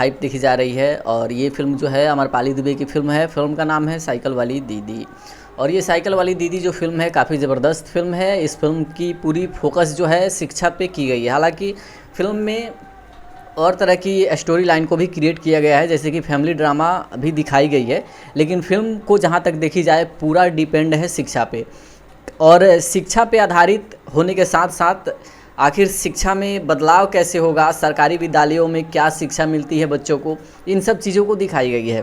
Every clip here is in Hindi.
हाइप देखी जा रही है और ये फ़िल्म जो है अमरपाली दुबे की फ़िल्म है। फ़िल्म का नाम है साइकिल वाली दीदी। और ये साइकिल वाली दीदी जो फ़िल्म है काफ़ी ज़बरदस्त फ़िल्म है। इस फ़िल्म की पूरी फ़ोकस जो है शिक्षा पे की गई है। हालाँकि फ़िल्म में और तरह की स्टोरी लाइन को भी क्रिएट किया गया है, जैसे कि फैमिली ड्रामा भी दिखाई गई है, लेकिन फ़िल्म को जहाँ तक देखी जाए पूरा डिपेंड है शिक्षा पे। और शिक्षा पे आधारित होने के साथ साथ आखिर शिक्षा में बदलाव कैसे होगा, सरकारी विद्यालयों में क्या शिक्षा मिलती है बच्चों को, इन सब चीज़ों को दिखाई गई है।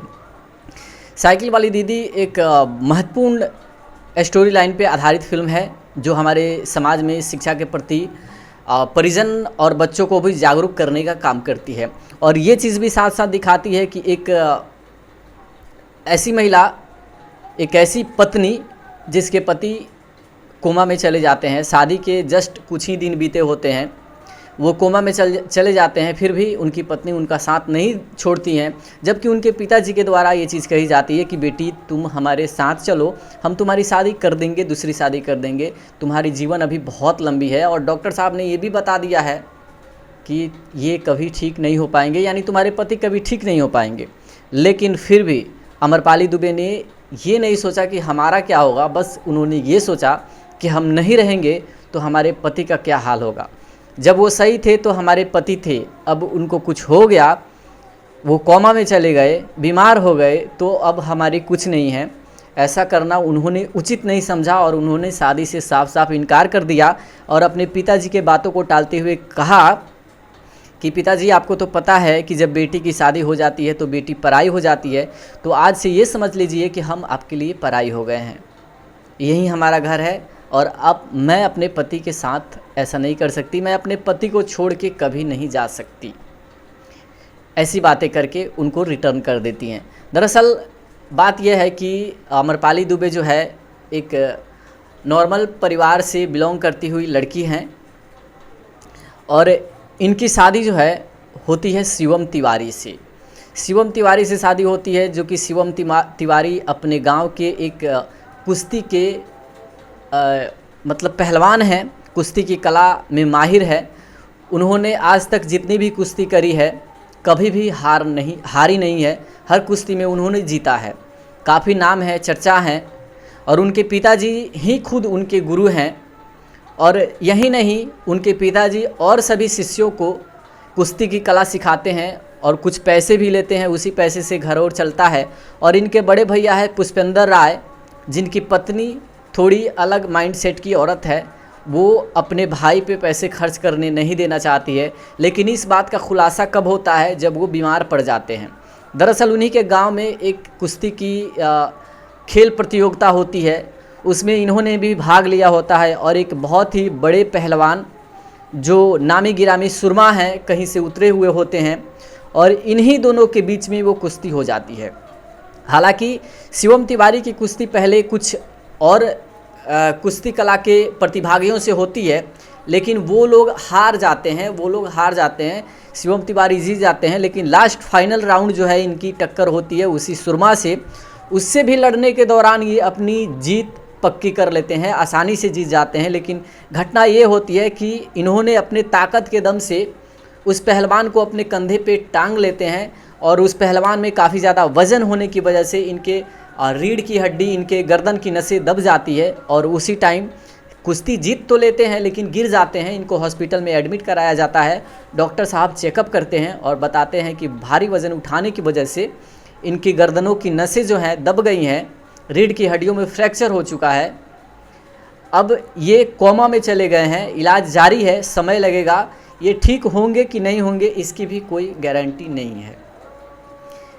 साइकिल वाली दीदी एक महत्वपूर्ण स्टोरी लाइन पे आधारित फ़िल्म है, जो हमारे समाज में शिक्षा के प्रति परिजन और बच्चों को भी जागरूक करने का काम करती है। और ये चीज़ भी साथ साथ दिखाती है कि एक ऐसी महिला, एक ऐसी पत्नी जिसके पति कोमा में चले जाते हैं, शादी के जस्ट कुछ ही दिन बीते होते हैं, वो कोमा में चले जाते हैं, फिर भी उनकी पत्नी उनका साथ नहीं छोड़ती हैं। जबकि उनके पिताजी के द्वारा ये चीज़ कही जाती है कि बेटी तुम हमारे साथ चलो, हम तुम्हारी शादी कर देंगे, दूसरी शादी कर देंगे, तुम्हारी जीवन अभी बहुत लंबी है। और डॉक्टर साहब ने ये भी बता दिया है कि ये कभी ठीक नहीं हो पाएंगे, यानी तुम्हारे पति कभी ठीक नहीं हो पाएंगे। लेकिन फिर भी अमरपाली दुबे ने ये नहीं सोचा कि हमारा क्या होगा, बस उन्होंने ये सोचा कि हम नहीं रहेंगे तो हमारे पति का क्या हाल होगा। जब वो सही थे तो हमारे पति थे, अब उनको कुछ हो गया, वो कोमा में चले गए, बीमार हो गए, तो अब हमारी कुछ नहीं है। ऐसा करना उन्होंने उचित नहीं समझा और उन्होंने शादी से साफ साफ इनकार कर दिया और अपने पिताजी के बातों को टालते हुए कहा कि पिताजी आपको तो पता है कि जब बेटी की शादी हो जाती है तो बेटी पराई हो जाती है, तो आज से ये समझ लीजिए कि हम आपके लिए पराई हो गए हैं, यही हमारा घर है और अब मैं अपने पति के साथ ऐसा नहीं कर सकती, मैं अपने पति को छोड़ के कभी नहीं जा सकती। ऐसी बातें करके उनको रिटर्न कर देती हैं। दरअसल बात यह है कि अमरपाली दुबे जो है एक नॉर्मल परिवार से बिलोंग करती हुई लड़की हैं और इनकी शादी जो है होती है शिवम तिवारी से। शिवम तिवारी से शादी होती है, जो कि शिवम तिवारी अपने गांव के एक कुश्ती के मतलब पहलवान हैं, कुश्ती की कला में माहिर है। उन्होंने आज तक जितनी भी कुश्ती करी है कभी भी हारी नहीं है, हर कुश्ती में उन्होंने जीता है, काफ़ी नाम है, चर्चा है। और उनके पिताजी ही खुद उनके गुरु हैं। और यही नहीं, उनके पिताजी और सभी शिष्यों को कुश्ती की कला सिखाते हैं और कुछ पैसे भी लेते हैं, उसी पैसे से घर और चलता है। और इनके बड़े भैया है पुष्पेंद्र राय, जिनकी पत्नी थोड़ी अलग माइंडसेट की औरत है, वो अपने भाई पे पैसे खर्च करने नहीं देना चाहती है। लेकिन इस बात का खुलासा कब होता है, जब वो बीमार पड़ जाते हैं। दरअसल उन्हीं के गांव में एक कुश्ती की खेल प्रतियोगिता होती है, उसमें इन्होंने भी भाग लिया होता है और एक बहुत ही बड़े पहलवान जो नामी गिरामी सुरमा हैं कहीं से उतरे हुए होते हैं और इन्हीं दोनों के बीच में वो कुश्ती हो जाती है। हालांकि शिवम तिवारी की कुश्ती पहले कुछ और कुश्ती कला के प्रतिभागियों से होती है, लेकिन वो लोग हार जाते हैं, शिवम तिवारी जीत जाते हैं। लेकिन लास्ट फाइनल राउंड जो है इनकी टक्कर होती है उसी सुरमा से, उससे भी लड़ने के दौरान ये अपनी जीत पक्की कर लेते हैं, आसानी से जीत जाते हैं। लेकिन घटना ये होती है कि इन्होंने अपने ताकत के दम से उस पहलवान को अपने कंधे पे टांग लेते हैं और उस पहलवान में काफ़ी ज़्यादा वज़न होने की वजह से इनके रीढ़ की हड्डी, इनके गर्दन की नसें दब जाती है और उसी टाइम कुश्ती जीत तो लेते हैं लेकिन गिर जाते हैं। इनको हॉस्पिटल में एडमिट कराया जाता है। डॉक्टर साहब चेकअप करते हैं और बताते हैं कि भारी वज़न उठाने की वजह से इनकी गर्दनों की नसें जो हैं दब गई हैं, रीढ़ की हड्डियों में फ्रैक्चर हो चुका है। अब ये कोमा में चले गए हैं, इलाज जारी है, समय लगेगा, ये ठीक होंगे कि नहीं होंगे इसकी भी कोई गारंटी नहीं है।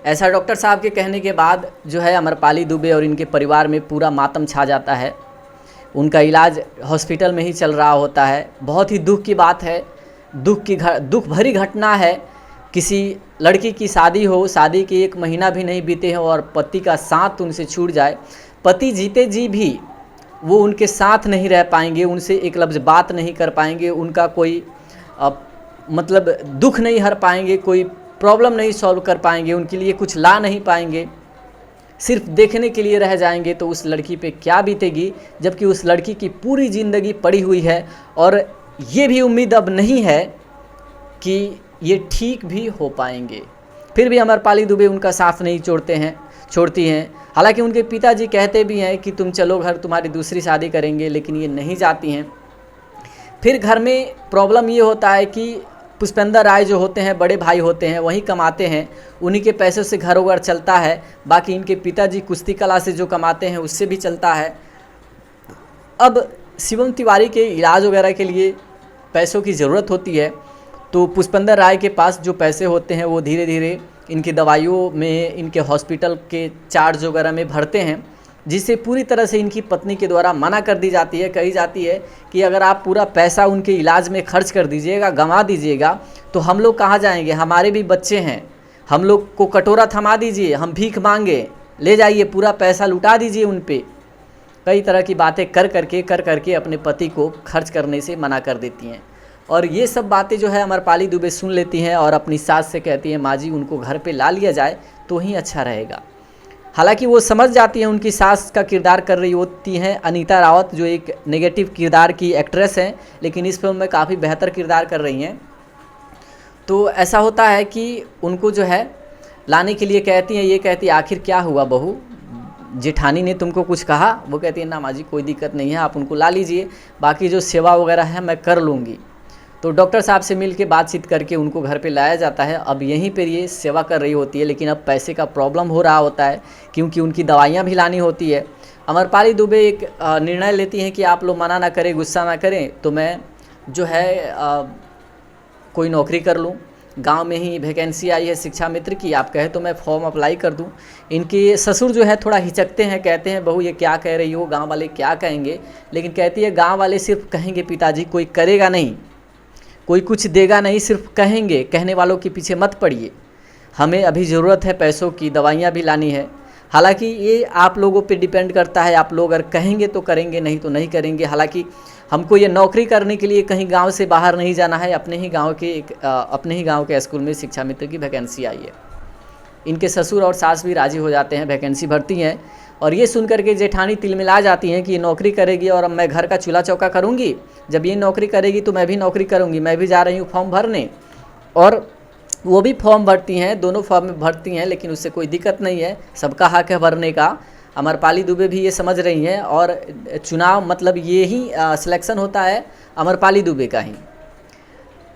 ऐसा डॉक्टर साहब के कहने के बाद जो है अमरपाली दुबे और इनके परिवार में पूरा मातम छा जाता है। उनका इलाज हॉस्पिटल में ही चल रहा होता है। बहुत ही दुख की बात है, दुख भरी घटना है। किसी लड़की की शादी हो, शादी के 1 महीना भी नहीं बीते हो और पति का साथ उनसे छूट जाए। पति जीते जी भी वो उनके साथ नहीं रह पाएंगे, उनसे एक लफ्ज़ बात नहीं कर पाएंगे, उनका कोई मतलब दुख नहीं हर पाएंगे, कोई प्रॉब्लम नहीं सॉल्व कर पाएंगे, उनके लिए कुछ ला नहीं पाएंगे, सिर्फ देखने के लिए रह जाएंगे। तो उस लड़की पे क्या बीतेगी, जबकि उस लड़की की पूरी ज़िंदगी पड़ी हुई है और ये भी उम्मीद अब नहीं है कि ये ठीक भी हो पाएंगे। फिर भी अमरपाली दुबे उनका साथ नहीं छोड़ती हैं। हालांकि उनके पिताजी कहते भी हैं कि तुम चलो घर, तुम्हारी दूसरी शादी करेंगे, लेकिन ये नहीं जाती हैं। फिर घर में प्रॉब्लम ये होता है कि पुष्पेंद्र राय जो होते हैं, बड़े भाई होते हैं, वही कमाते हैं, उन्हीं के पैसों से घर वगैरह चलता है। बाकी इनके पिताजी कुश्ती कला से जो कमाते हैं उससे भी चलता है। अब शिवम तिवारी के इलाज वगैरह के लिए पैसों की ज़रूरत होती है, तो पुष्पेंद्र राय के पास जो पैसे होते हैं वो धीरे धीरे इनकी दवाइयों में, इनके हॉस्पिटल के चार्ज वगैरह में भरते हैं, जिसे पूरी तरह से इनकी पत्नी के द्वारा मना कर दी जाती है। कही जाती है कि अगर आप पूरा पैसा उनके इलाज में खर्च कर दीजिएगा, गंवा दीजिएगा, तो हम लोग कहाँ जाएंगे, हमारे भी बच्चे हैं, हम लोग को कटोरा थमा दीजिए, हम भीख मांगे, ले जाइए, पूरा पैसा लुटा दीजिए उन पे। कई तरह की बातें कर करके अपने पति को खर्च करने से मना कर देती हैं। और ये सब बातें जो है अमरपाली दुबे सुन लेती हैं और अपनी सास से कहती हैं, माँ जी उनको घर पे ला लिया जाए तो ही अच्छा रहेगा। हालांकि वो समझ जाती हैं, उनकी सास का किरदार कर रही होती हैं अनीता रावत, जो एक नेगेटिव किरदार की एक्ट्रेस हैं, लेकिन इस फिल्म में काफ़ी बेहतर किरदार कर रही हैं। तो ऐसा होता है कि उनको जो है लाने के लिए कहती हैं, ये कहती है आखिर क्या हुआ बहू, जेठानी ने तुमको कुछ कहा? वो कहती है ना माँ जी कोई दिक्कत नहीं है, आप उनको ला लीजिए, बाकी जो सेवा वगैरह है मैं कर लूँगी। तो डॉक्टर साहब से मिल के बातचीत करके उनको घर पे लाया जाता है। अब यहीं पर ये सेवा कर रही होती है, लेकिन अब पैसे का प्रॉब्लम हो रहा होता है क्योंकि उनकी दवाइयाँ भी लानी होती है। अमरपाली दुबे एक निर्णय लेती हैं कि आप लोग मना ना करें, गुस्सा ना करें, तो मैं जो है कोई नौकरी कर लूँ। गांव में ही वैकेंसी आई है शिक्षा मित्र की, आप कहे तो मैं फॉर्म अप्लाई कर दूं। इनके ससुर जो है थोड़ा हिचकते हैं, कहते हैं बहू ये क्या कह रही हो, गांव वाले क्या कहेंगे? लेकिन कहती है गांव वाले सिर्फ कहेंगे पिताजी, कोई करेगा नहीं, कोई कुछ देगा नहीं, सिर्फ कहेंगे, कहने वालों के पीछे मत पड़िए, हमें अभी ज़रूरत है पैसों की, दवाइयाँ भी लानी है। हालांकि ये आप लोगों पे डिपेंड करता है, आप लोग अगर कहेंगे तो करेंगे, नहीं तो नहीं करेंगे। हालांकि हमको ये नौकरी करने के लिए कहीं गांव से बाहर नहीं जाना है, अपने ही गांव के स्कूल में शिक्षा मित्र की वैकेंसी आई है। इनके ससुर और सास भी राज़ी हो जाते हैं, वैकेंसी भरती हैं। और ये सुन करके जेठानी तिलमिला जाती हैं कि ये नौकरी करेगी और अब मैं घर का चूल्हा चौका करूँगी, जब ये नौकरी करेगी तो मैं भी नौकरी करूँगी, मैं भी जा रही हूँ फॉर्म भरने। और वो भी फॉर्म भरती हैं, दोनों फॉर्म भरती हैं, लेकिन उससे कोई दिक्कत नहीं है, सबका हक है भरने का। अमरपाली दुबे भी ये समझ रही हैं और चुनाव मतलब ये ही सिलेक्शन होता है अमरपाली दुबे का ही।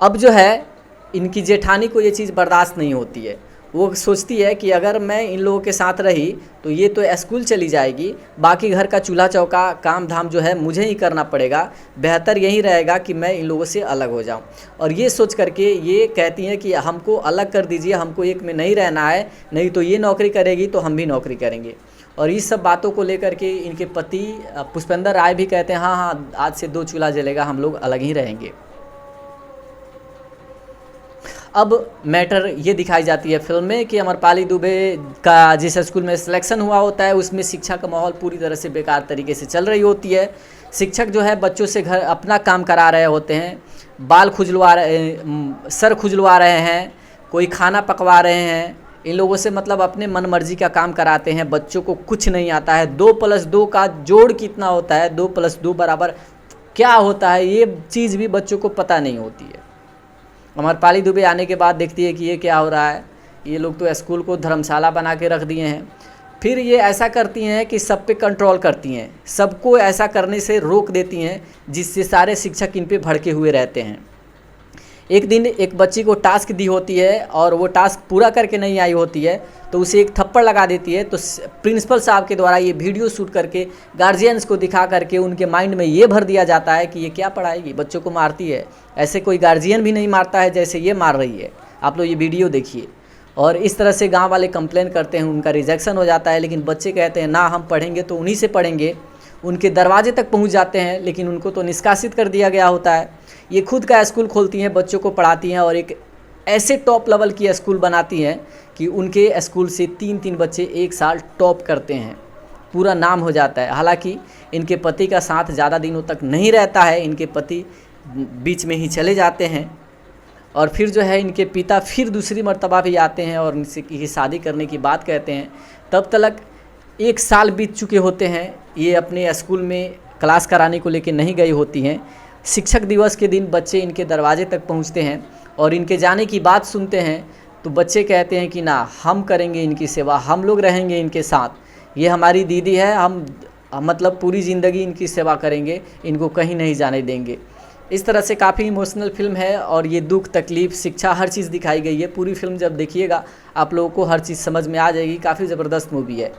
अब जो है इनकी जेठानी को ये चीज़ बर्दाश्त नहीं होती है, वो सोचती है कि अगर मैं इन लोगों के साथ रही तो ये तो स्कूल चली जाएगी, बाकी घर का चूल्हा चौका काम धाम जो है मुझे ही करना पड़ेगा, बेहतर यही रहेगा कि मैं इन लोगों से अलग हो जाऊं। और ये सोच करके ये कहती हैं कि हमको अलग कर दीजिए, हमको एक में नहीं रहना है, नहीं तो ये नौकरी करेगी तो हम भी नौकरी करेंगे। और इस सब बातों को लेकर के इनके पति पुष्पेंद्र राय भी कहते हैं हाँ हाँ आज से 2 चूल्हा जलेगा, हम लोग अलग ही रहेंगे। अब मैटर ये दिखाई जाती है फिल्म में कि अमरपाली दुबे का जिस स्कूल में सिलेक्शन हुआ होता है उसमें शिक्षा का माहौल पूरी तरह से बेकार तरीके से चल रही होती है। शिक्षक जो है बच्चों से घर अपना काम करा रहे होते हैं, बाल खुजलवा रहे, सर खुजलवा रहे हैं, कोई खाना पकवा रहे हैं, इन लोगों से मतलब अपने मन मर्जी का काम कराते हैं। बच्चों को कुछ नहीं आता है, 2+2 का जोड़ कितना होता है, 2+2 बराबर क्या होता है, ये चीज़ भी बच्चों को पता नहीं होती है। अमरपाली दुबे आने के बाद देखती है कि ये क्या हो रहा है, ये लोग तो स्कूल को धर्मशाला बना के रख दिए हैं। फिर ये ऐसा करती हैं कि सब पे कंट्रोल करती हैं, सबको ऐसा करने से रोक देती हैं जिससे सारे शिक्षक इन पे भड़के हुए रहते हैं। एक दिन एक बच्ची को टास्क दी होती है और वो टास्क पूरा करके नहीं आई होती है तो उसे एक थप्पड़ लगा देती है। तो प्रिंसिपल साहब के द्वारा ये वीडियो शूट करके गार्जियंस को दिखा करके उनके माइंड में ये भर दिया जाता है कि ये क्या पढ़ाएगी, बच्चों को मारती है, ऐसे कोई गार्जियन भी नहीं मारता है जैसे ये मार रही है। आप लोग ये वीडियो देखिए। और इस तरह से गाँव वाले कंप्लेन करते हैं, उनका रिजेक्शन हो जाता है, लेकिन बच्चे कहते हैं ना हम पढ़ेंगे तो उन्हीं से पढ़ेंगे। उनके दरवाजे तक पहुंच जाते हैं लेकिन उनको तो निष्कासित कर दिया गया होता है। ये खुद का स्कूल खोलती हैं, बच्चों को पढ़ाती हैं और एक ऐसे टॉप लेवल की स्कूल बनाती हैं कि उनके स्कूल से 3-3 बच्चे एक साल टॉप करते हैं, पूरा नाम हो जाता है। हालांकि इनके पति का साथ ज़्यादा दिनों तक नहीं रहता है, इनके पति बीच में ही चले जाते हैं। और फिर जो है इनके पिता फिर दूसरी मर्तबा भी आते हैं और इनसे की शादी करने की बात कहते हैं। तब तक 1 साल बीत चुके होते हैं, ये अपने स्कूल में क्लास कराने को लेकर नहीं गई होती हैं। शिक्षक दिवस के दिन बच्चे इनके दरवाजे तक पहुंचते हैं और इनके जाने की बात सुनते हैं तो बच्चे कहते हैं कि ना, हम करेंगे इनकी सेवा, हम लोग रहेंगे इनके साथ, ये हमारी दीदी है, हम मतलब पूरी ज़िंदगी इनकी सेवा करेंगे, इनको कहीं नहीं जाने देंगे। इस तरह से काफ़ी इमोशनल फिल्म है और ये दुख, तकलीफ़, शिक्षा, हर चीज़ दिखाई गई है। पूरी फिल्म जब देखिएगा आप लोगों को हर चीज़ समझ में आ जाएगी। काफ़ी ज़बरदस्त मूवी है।